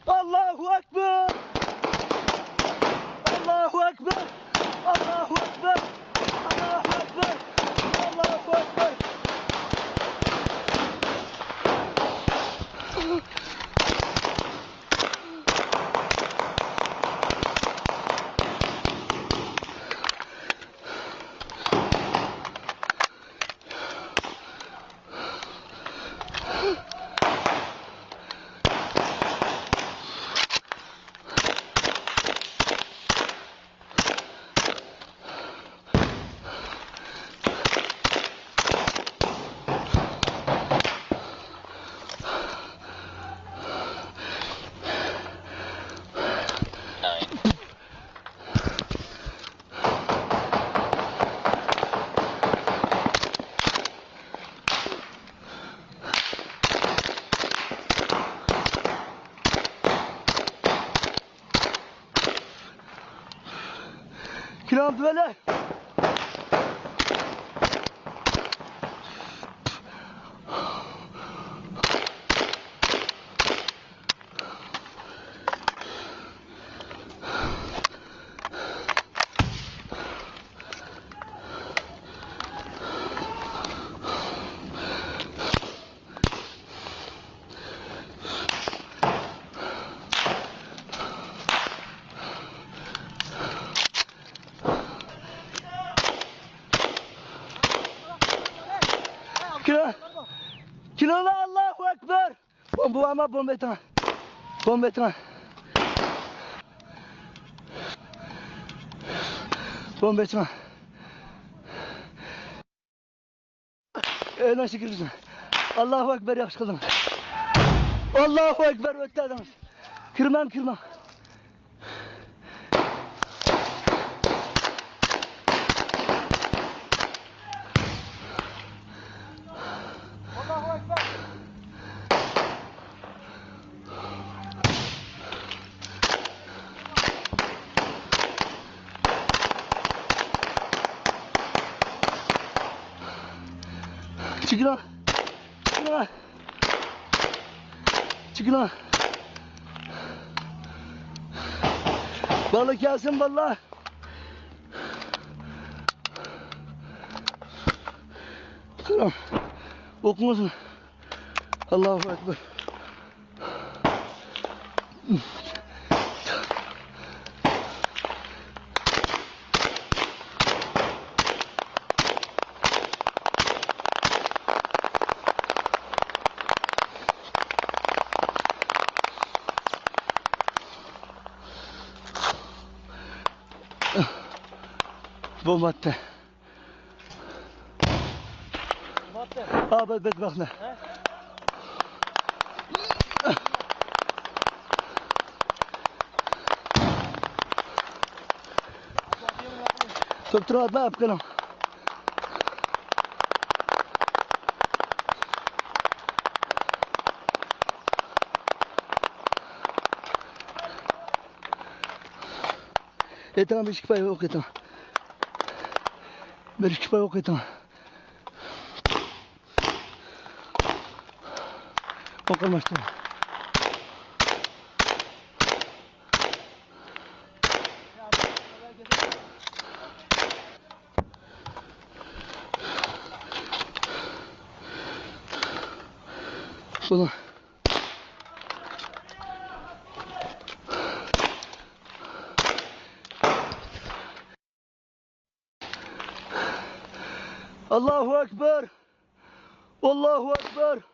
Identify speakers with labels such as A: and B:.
A: Allahu Ekber. Allahu Ekber. Allahu Ekber. Allahu Ekber. Allahu Ekber. Kiram böyle. Kilola Allahu Ekber. Bu ama bombetan. Bombetan. Bombetan. Nasıl girsin? Allahu Ekber yaxşı qılın. Allahu Ekber ötdədiniz. Kirmem. Çıkın lan. Balık gelsin vallahi. Kıram. Okumusun. Allahu Ekber. Bomba attı. Abi bedbaht ne? Top rahat ne yapalım? Tamam bir şikayet yok tamam. Bir şikayet yok tamam. Okulmuştu. Bunu. Allahu Ekber. Allahu Ekber.